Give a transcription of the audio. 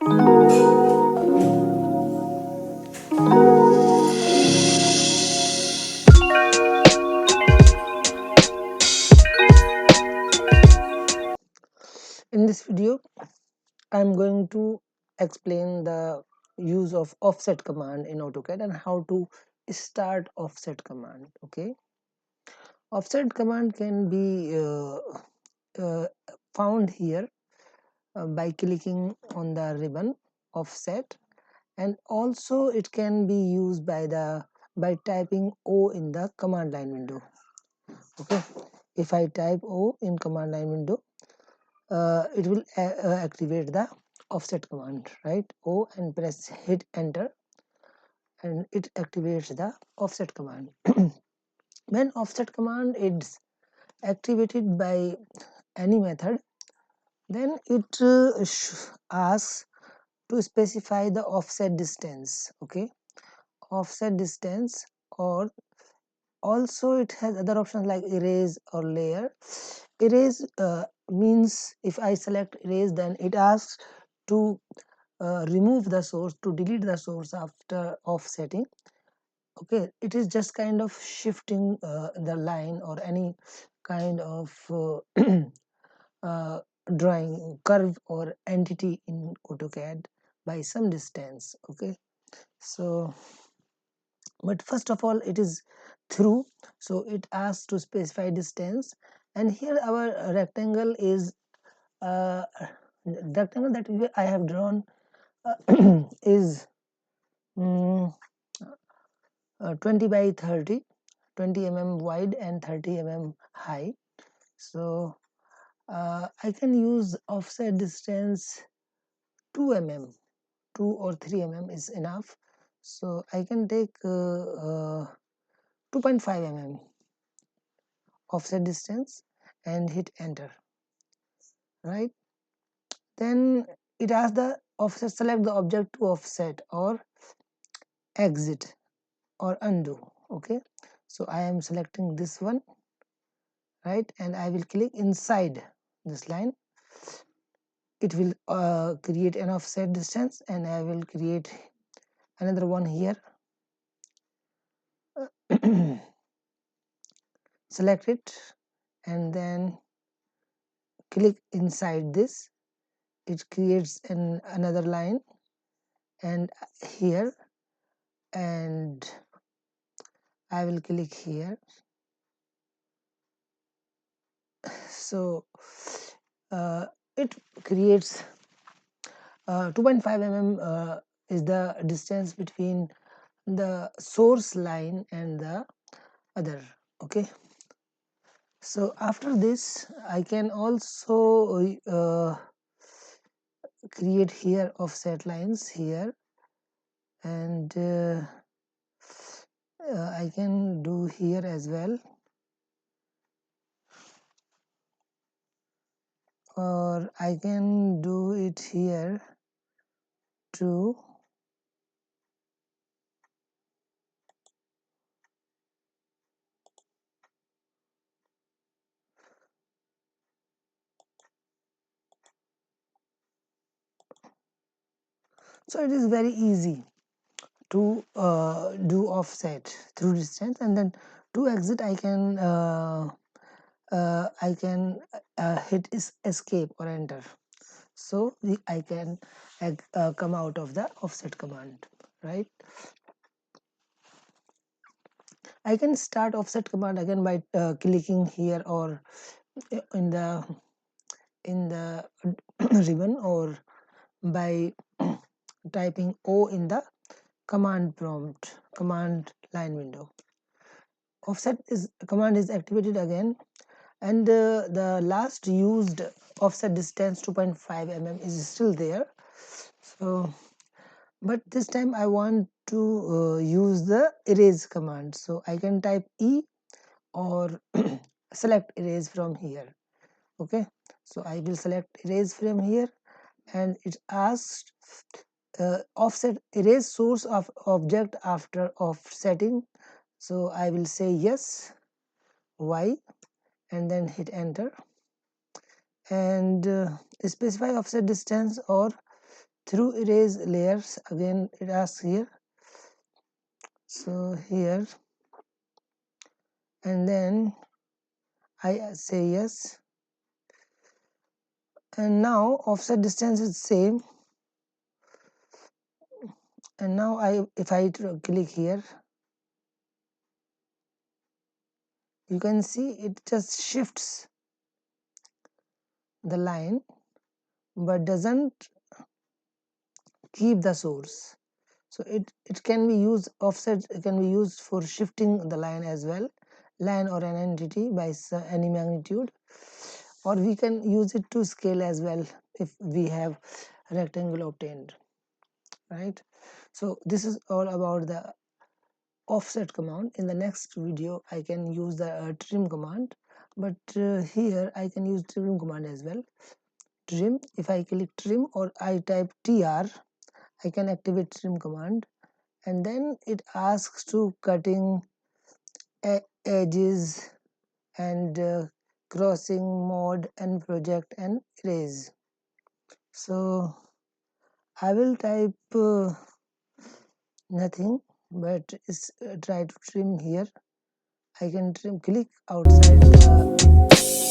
In this video, I'm going to explain the use of offset command in AutoCAD and how to start offset command. Okay, offset command can be uh, found here by clicking on the ribbon offset, and also it can be used by typing O in the command line window. Okay, if I type O in command line window, it will activate the offset command, right? O and press hit enter, and it activates the offset command. When offset command is activated by any method, then it asks to specify the offset distance. Okay, offset distance, or also it has other options like erase or layer. Erase means if I select erase, then it asks to remove the source, to delete the source after offsetting. Okay, it is just kind of shifting the line or any kind of uh, drawing curve or entity in AutoCAD by some distance. Okay, so but first of all it is through, so it asks to specify distance, and here our rectangle is rectangle that I have drawn is 20 by 30, 20 mm wide and 30 mm high. So I can use offset distance 2 mm, 2 or 3 mm is enough. So I can take 2.5 mm offset distance and hit enter, right? Then it asks the offset, select the object to offset or exit or undo. Okay, so I am selecting this one, right, and I will click inside this line. It will create an offset distance, and I will create another one here. Select it and then click inside this. It creates another line, and here, and I will click here. So it creates 2.5 mm is the distance between the source line and the other. Okay, so after this I can also create here offset lines here, and I can do here as well, or I can do it here too. So it is very easy to do offset through distance, and then to exit I can hit escape or enter, so I can come out of the offset command, right? I can start offset command again by clicking here or in the ribbon, or by typing O in the command prompt, command line window. Offset is command is activated again, and the last used offset distance 2.5 mm is still there. So but this time I want to use the erase command, so I can type E or select erase from here. Okay, so I will select erase from here, and it asks offset erase source of object after offsetting, so I will say yes, Y, and then hit enter, and specify offset distance or through erase layers, again it asks here, so here, and then I say yes, and now offset distance is same, and now if I click here, you can see it just shifts the line but doesn't keep the source. So it can be used, offset can be used for shifting the line as well, line or an entity by any magnitude, or we can use it to scale as well if we have rectangle obtained, right? So this is all about the offset command. In the next video I can use the trim command, but here I can use trim command as well. Trim, if I click trim or I type tr, I can activate trim command, and then it asks to cutting edges and crossing mode and project and erase. So I will type nothing, but try to trim here. I can trim, click outside the